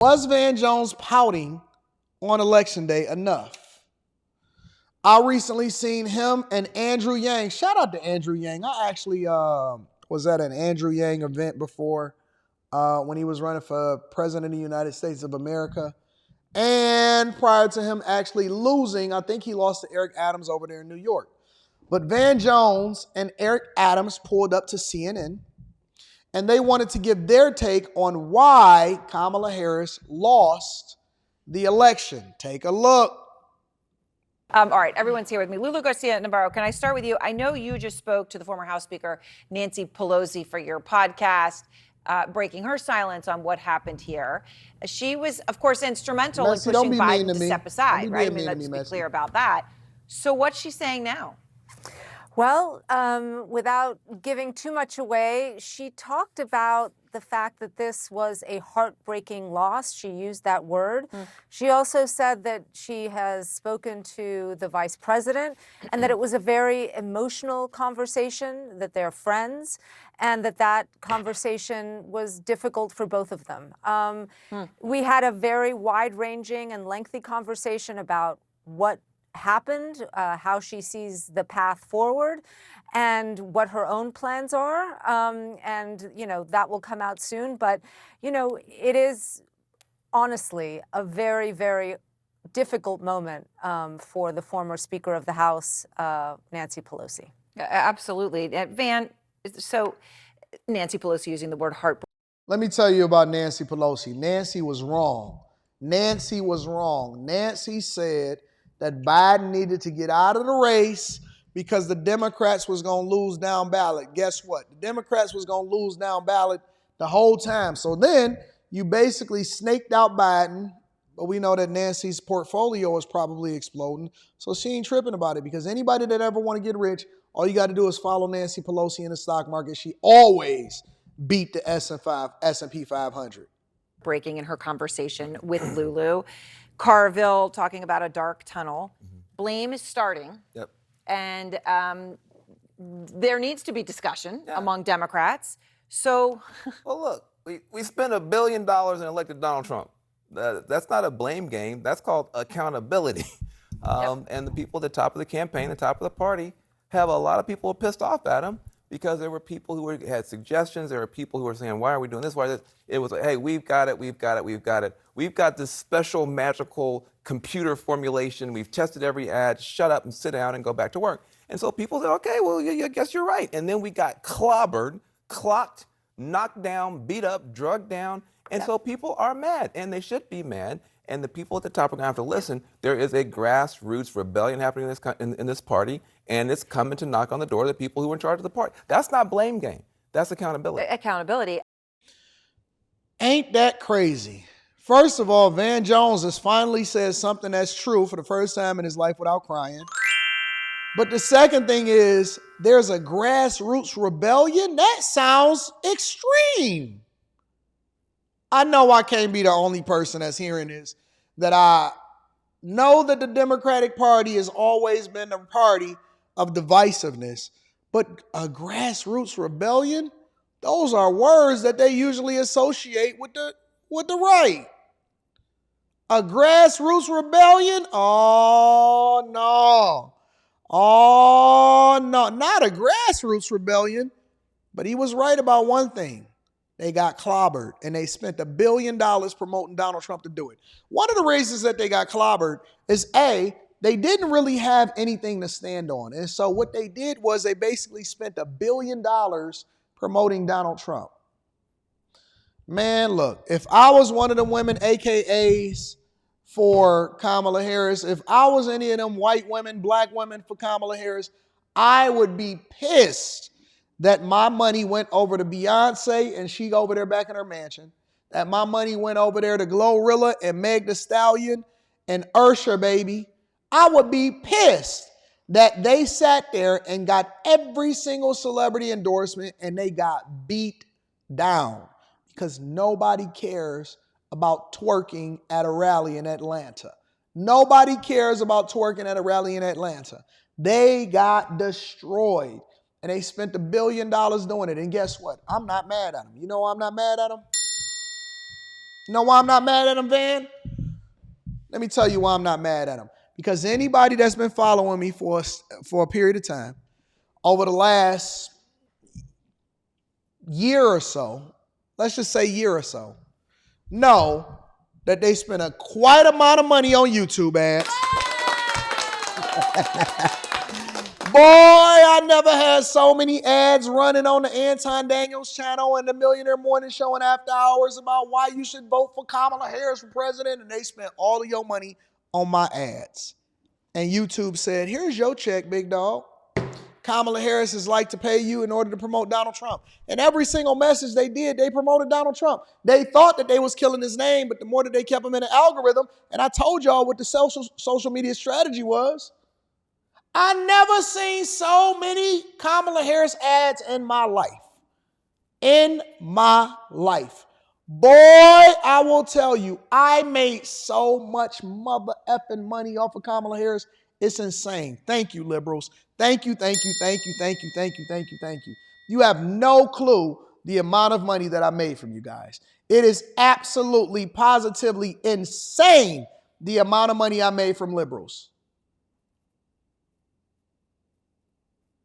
Was Van Jones pouting on election day enough? I recently seen him and Andrew Yang. Shout out to Andrew Yang. I actually was at an Andrew Yang event before when he was running for president of the United States of America. And prior to him actually losing, I think he lost to Eric Adams over there in New York. But Van Jones and Eric Adams pulled up to CNN, and they wanted to give their take on why Kamala Harris lost the election. Take a look. All right, everyone's here with me. Lulu Garcia-Navarro, can I start with you? I know you just spoke to the former House Speaker, Nancy Pelosi, for your podcast, breaking her silence on what happened here. She was, of course, instrumental in pushing Biden to step aside, right? I mean, let's be clear about that. So what's she saying now? Well, without giving too much away, she talked about the fact that this was a heartbreaking loss. She used that word. She also said that she has spoken to the vice president and that it was a very emotional conversation, that they're friends, and that conversation was difficult for both of them. We had a very wide-ranging and lengthy conversation about what happened, how she sees the path forward, and what her own plans are. And, you know, that will come out soon. But, you know, it is honestly a very, very difficult moment for the former Speaker of the House, Nancy Pelosi. Absolutely. Van, so Nancy Pelosi using the word heartbreak. Let me tell you about Nancy Pelosi. Nancy was wrong. Nancy was wrong. Nancy said that Biden needed to get out of the race because the Democrats was going to lose down ballot. Guess what? The Democrats was going to lose down ballot the whole time. So then you basically snaked out Biden, but we know that Nancy's portfolio is probably exploding. So she ain't tripping about it, because anybody that ever want to get rich, all you got to do is follow Nancy Pelosi in the stock market. She always beat the S&P 500. Breaking in her conversation with Lulu. Carville talking about a dark tunnel. Blame is starting. Yep. And there needs to be discussion among Democrats. So, well, look, we spent $1 billion and elected Donald Trump. That's not a blame game. That's called accountability. And the people at the top of the campaign, the top of the party, have a lot of people pissed off at him because there were people who had suggestions. There were people who were saying, why are we doing this? Why this? It was like, hey, we've got it, we've got it, we've got it. We've got this special magical computer formulation. We've tested every ad. Shut up and sit down and go back to work. And so people said, okay, well, I guess you're right. And then we got clobbered, clocked, knocked down, beat up, drugged down. And so people are mad, and they should be mad. And the people at the top are going to have to listen. There is a grassroots rebellion happening in this party, and it's coming to knock on the door of the people who are in charge of the party. That's not blame game. That's accountability. Accountability. Ain't that crazy? First of all, Van Jones has finally said something that's true for the first time in his life without crying. But the second thing is, there's a grassroots rebellion? That sounds extreme. I know I can't be the only person that's hearing this, that I know that the Democratic Party has always been the party of divisiveness, but a grassroots rebellion? Those are words that they usually associate with the right. A grassroots rebellion? Oh, no. Oh, no. Not a grassroots rebellion. But he was right about one thing. They got clobbered, and they spent $1 billion promoting Donald Trump to do it. One of the reasons that they got clobbered is, A, they didn't really have anything to stand on. And so what they did was they basically spent $1 billion promoting Donald Trump. Man, look, if I was one of them women, AKAs for Kamala Harris, if I was any of them white women, black women for Kamala Harris, I would be pissed that my money went over to Beyonce and she over there back in her mansion, that my money went over there to Glorilla and Meg Thee Stallion and Usher, baby. I would be pissed that they sat there and got every single celebrity endorsement and they got beat down because nobody cares about twerking at a rally in Atlanta. Nobody cares about twerking at a rally in Atlanta. They got destroyed. And they spent $1 billion doing it. And guess what? I'm not mad at them. You know why I'm not mad at them? You know why I'm not mad at him, Van? Let me tell you why I'm not mad at him. Because anybody that's been following me for a period of time, over the last year or so, let's just say year or so, know that they spent a quite amount of money on YouTube ads. Boy, I never had so many ads running on the Anton Daniels channel and the Millionaire Morning Show and After Hours about why you should vote for Kamala Harris for president, and they spent all of your money on my ads. And YouTube said, here's your check, big dog. Kamala Harris is like to pay you in order to promote Donald Trump. And every single message they did, they promoted Donald Trump. They thought that they was killing his name, but the more that they kept him in the algorithm, and I told y'all what the social media strategy was, I never seen so many Kamala Harris ads in my life. In my life. Boy, I will tell you, I made so much mother effing money off of Kamala Harris. It's insane. Thank you, liberals. Thank you, thank you, thank you, thank you, thank you, thank you, thank you. You have no clue the amount of money that I made from you guys. It is absolutely, positively insane the amount of money I made from liberals.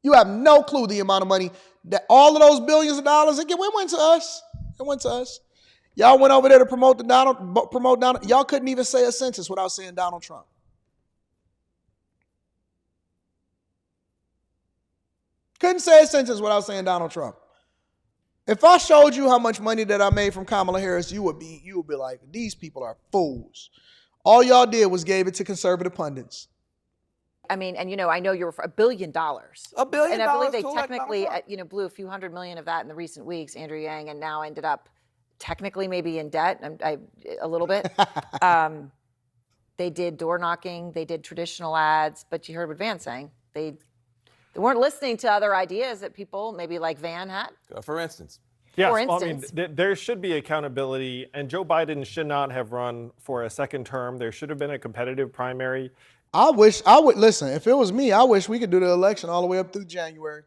You have no clue the amount of money that all of those billions of dollars, it went to us. It went to us. Y'all went over there to promote Donald. Y'all couldn't even say a sentence without saying Donald Trump. Couldn't say a sentence without saying Donald Trump. If I showed you how much money that I made from Kamala Harris, you would be like, these people are fools. All y'all did was gave it to conservative pundits. I mean, and I know you're for $1 billion. $1 billion. And I believe they too, technically, blew a few $100 million of that in the recent weeks, Andrew Yang, and now ended up technically maybe in debt, a little bit. They did door knocking, they did traditional ads, but you heard what Van's saying. They weren't listening to other ideas that people maybe like Van had. For instance. Yes, For instance. there should be accountability, and Joe Biden should not have run for a second term. There should have been a competitive primary. I would listen. If it was me, I wish we could do the election all the way up through January.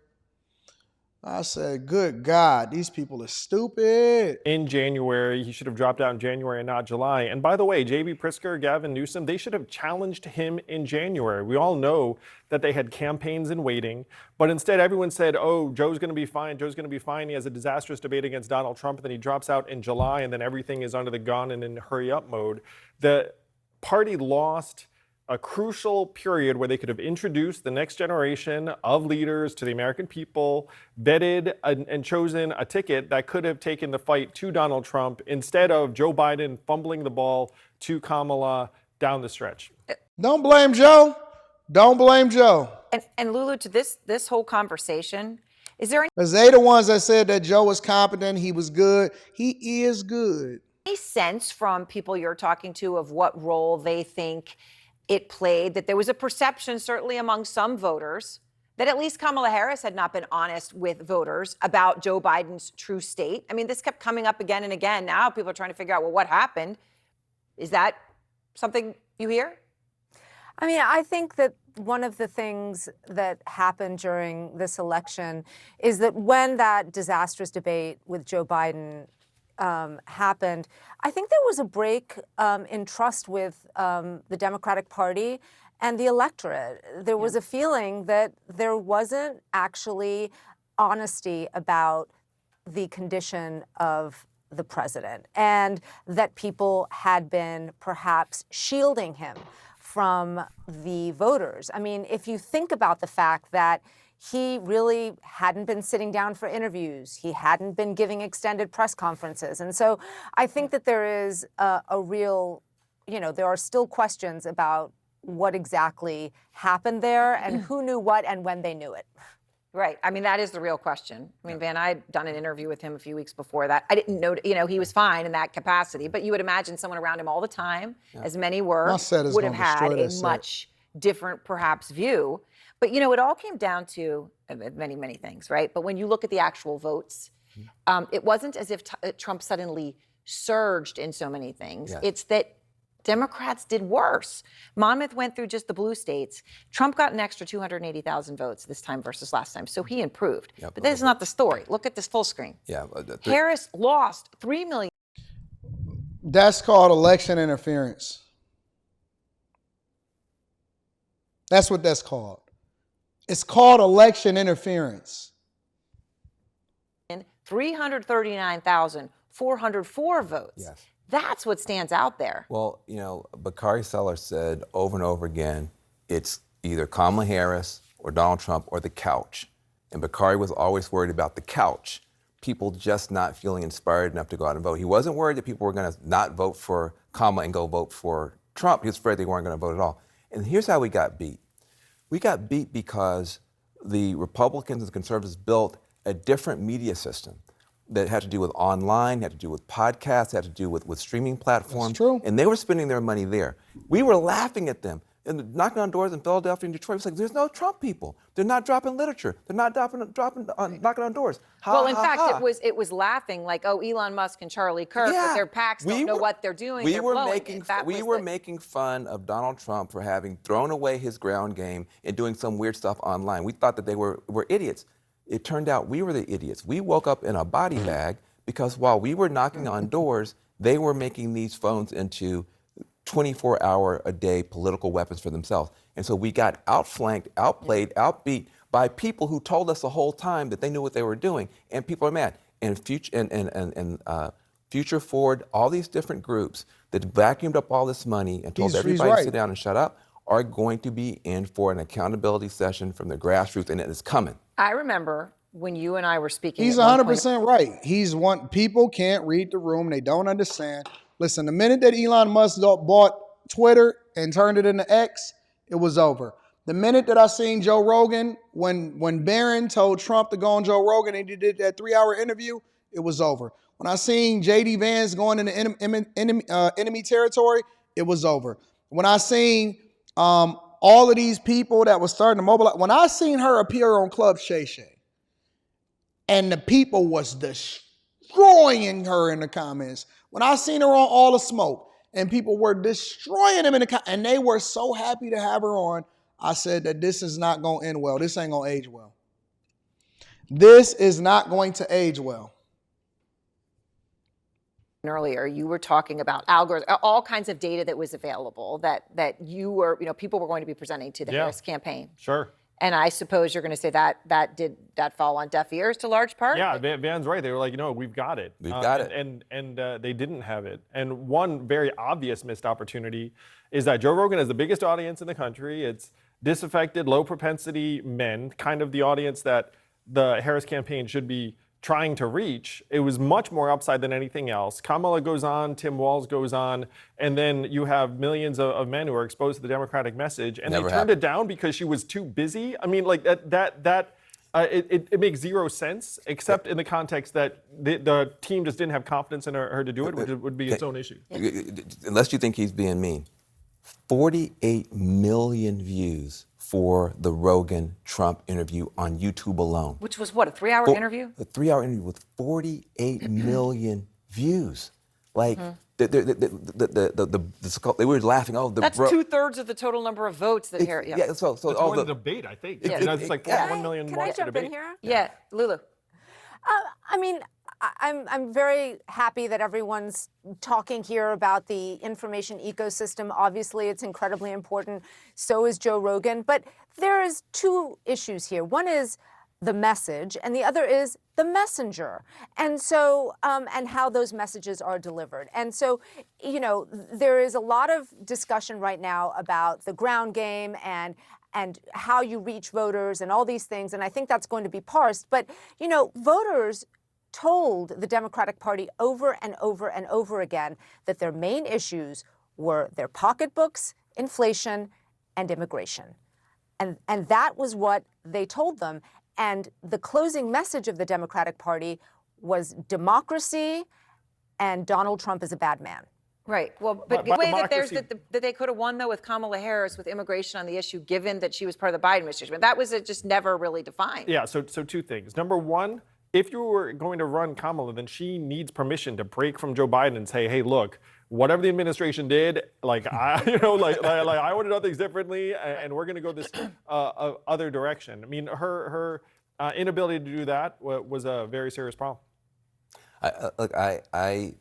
I said, good God, these people are stupid. In January, he should have dropped out in January and not July. And by the way, J.B. Pritzker, Gavin Newsom, they should have challenged him in January. We all know that they had campaigns in waiting, but instead everyone said, oh, Joe's going to be fine. Joe's going to be fine. He has a disastrous debate against Donald Trump, and then he drops out in July, and then everything is under the gun and in hurry up mode. The party lost a crucial period where they could have introduced the next generation of leaders to the American people, vetted and chosen a ticket that could have taken the fight to Donald Trump instead of Joe Biden fumbling the ball to Kamala down the stretch. Don't blame Joe. Don't blame Joe. And Lulu, to this whole conversation, is there Because they the ones that said that Joe was competent, he was good. He is good. any sense from people you're talking to of what role they think it played, that there was a perception, certainly among some voters, that at least Kamala Harris had not been honest with voters about Joe Biden's true state? I mean, this kept coming up again and again. Now people are trying to figure out, well, what happened? Is that something you hear? I mean, I think that one of the things that happened during this election is that when that disastrous debate with Joe Biden happened, I think there was a break in trust with the Democratic Party and the electorate. There was a feeling that there wasn't actually honesty about the condition of the president, and that people had been perhaps shielding him from the voters. I mean, if you think about the fact that he really hadn't been sitting down for interviews. He hadn't been giving extended press conferences. And so I think that there is a real, there are still questions about what exactly happened there and who knew what and when they knew it. Right. I mean, that is the real question. I mean, Van, I'd done an interview with him a few weeks before that. I didn't know, he was fine in that capacity, but you would imagine someone around him all the time, as many were, would have had a much different, perhaps, view. But, it all came down to many, many things, right? But when you look at the actual votes, it wasn't as if Trump suddenly surged in so many things. Yeah. It's that Democrats did worse. Monmouth went through just the blue states. Trump got an extra 280,000 votes this time versus last time, so he improved. Yeah, but that's not the story. Look at this full screen. Yeah, Harris lost 3 million. That's called election interference. That's what that's called. It's called election interference. 339,404 votes. Yes. That's what stands out there. Well, you know, Bakari Seller said over and over again, it's either Kamala Harris or Donald Trump or the couch. And Bakari was always worried about the couch, people just not feeling inspired enough to go out and vote. He wasn't worried that people were going to not vote for Kamala and go vote for Trump. He was afraid they weren't going to vote at all. And here's how we got beat. We got beat because the Republicans and the conservatives built a different media system that had to do with online, had to do with podcasts, had to do with streaming platforms. That's true. And they were spending their money there. We were laughing at them and knocking on doors in Philadelphia and Detroit. It was like, there's no Trump people. They're not dropping literature. They're not knocking on doors. Well, in fact, it was laughing like, oh, Elon Musk and Charlie Kirk with their PACs don't know what they're doing. We they're were blowing making it. we were making fun of Donald Trump for having thrown away his ground game and doing some weird stuff online. We thought that they were idiots. It turned out we were the idiots. We woke up in a body bag because while we were knocking on doors, they were making these phones into 24-hour-a-day political weapons for themselves. And so we got outflanked, outplayed, outbeat by people who told us the whole time that they knew what they were doing. And people are mad. And Future Forward, all these different groups that vacuumed up all this money and told everybody to sit down and shut up are going to be in for an accountability session from the grassroots, and it is coming. I remember when you and I were speaking. He's 100% right. People can't read the room. They don't understand. Listen, the minute that Elon Musk bought Twitter and turned it into X, it was over. The minute that I seen Joe Rogan, when Barron told Trump to go on Joe Rogan and he did that 3-hour interview, it was over. When I seen J.D. Vance going into enemy territory, it was over. When I seen all of these people that was starting to mobilize, when I seen her appear on Club Shay Shay, and the people was destroying her in the comments. When I seen her on All the Smoke, and people were destroying them in the comments, and they were so happy to have her on, I said that this is not going to end well. This ain't going to age well. This is not going to age well. Earlier, you were talking about algorithms, all kinds of data that was available that people were going to be presenting to the Harris campaign. Sure. And I suppose you're going to say that did fall on deaf ears to large part? Yeah, Van's right. They were like, we've got it. We've got it. And they didn't have it. And one very obvious missed opportunity is that Joe Rogan has the biggest audience in the country. It's disaffected, low propensity men, kind of the audience that the Harris campaign should be trying to reach. It was much more upside than anything else. Kamala goes on, Tim Walz goes on, and then you have millions of men who are exposed to the Democratic message, and they turned it down because she was too busy. I mean, like it makes zero sense, except in the context that the team just didn't have confidence in her to do it, which would be its own issue. Unless you think he's being mean. 48 million views for the Rogan-Trump interview on YouTube alone. Which was what, a 3-hour interview? A 3-hour interview with 48 million views. Like, they were laughing. Oh, that's 2/3 of the total number of votes that Harris. Yeah, so it's more the debate, I think. It's like 1 million Can watched I the jump debate. in here? Yeah, Lulu. I mean, I'm very happy that everyone's talking here about the information ecosystem. Obviously, it's incredibly important. So is Joe Rogan. But there's two issues here. One is the message, and the other is the messenger. And so, and how those messages are delivered. And so, there is a lot of discussion right now about the ground game and how you reach voters and all these things. And I think that's going to be parsed. But, voters told the Democratic Party over and over and over again that their main issues were their pocketbooks, inflation, and immigration. And that was what they told them. And the closing message of the Democratic Party was democracy and Donald Trump is a bad man. Right. Well, but the way that they could have won, though, with Kamala Harris with immigration on the issue, given that she was part of the Biden administration. But that was just never really defined. Yeah, so two things. Number one, if you were going to run Kamala, then she needs permission to break from Joe Biden and say, hey, look, whatever the administration did, I would have done things differently, and we're going to go this other direction. I mean, her inability to do that was a very serious problem. I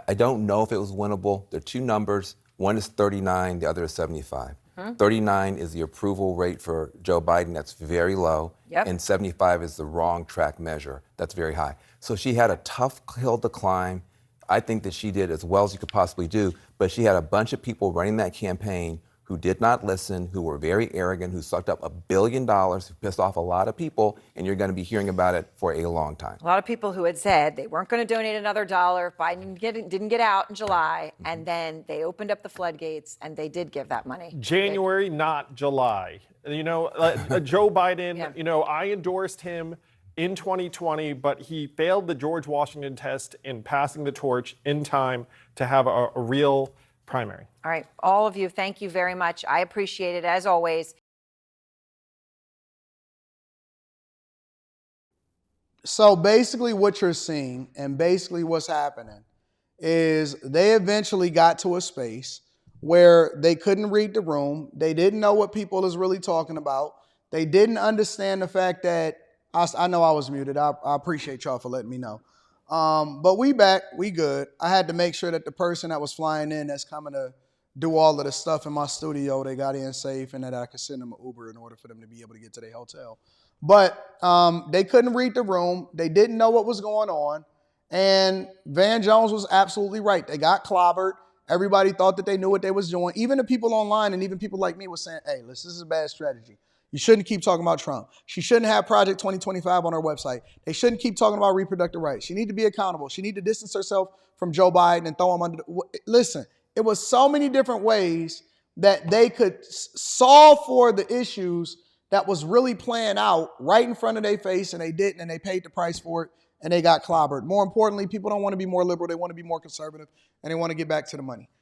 I don't know if it was winnable. There are two numbers. One is 39, the other is 75. 39 is the approval rate for Joe Biden. That's very low. Yep. And 75 is the wrong track measure. That's very high. So she had a tough hill to climb. I think that she did as well as you could possibly do, but she had a bunch of people running that campaign who did not listen, who were very arrogant, who sucked up $1 billion, who pissed off a lot of people, and you're going to be hearing about it for a long time. A lot of people who had said they weren't going to donate another dollar if Biden didn't get out in July, and then they opened up the floodgates and they did give that money. January, not July. Joe Biden, Yeah. I endorsed him in 2020, but he failed the George Washington test in passing the torch in time to have a real primary. All right, all of you, thank you very much. I appreciate it as always. So basically what you're seeing and basically what's happening is they eventually got to a space where they couldn't read the room. They didn't know what people is really talking about. They didn't understand the fact that, I know I was muted. I appreciate y'all for letting me know. But we back, we good. I had to make sure that the person that was flying in that's coming to do all of the stuff in my studio, they got in safe and that I could send them an Uber in order for them to be able to get to their hotel. But they couldn't read the room. They didn't know what was going on. And Van Jones was absolutely right. They got clobbered. Everybody thought that they knew what they was doing. Even the people online and even people like me was saying, hey, listen, this is a bad strategy. You shouldn't keep talking about Trump. She shouldn't have Project 2025 on her website. They shouldn't keep talking about reproductive rights. She need to be accountable. She need to distance herself from Joe Biden and throw him under Listen, it was so many different ways that they could solve for the issues that was really playing out right in front of their face, and they didn't, and they paid the price for it, and they got clobbered. More importantly, people don't want to be more liberal. They want to be more conservative, and they want to get back to the money.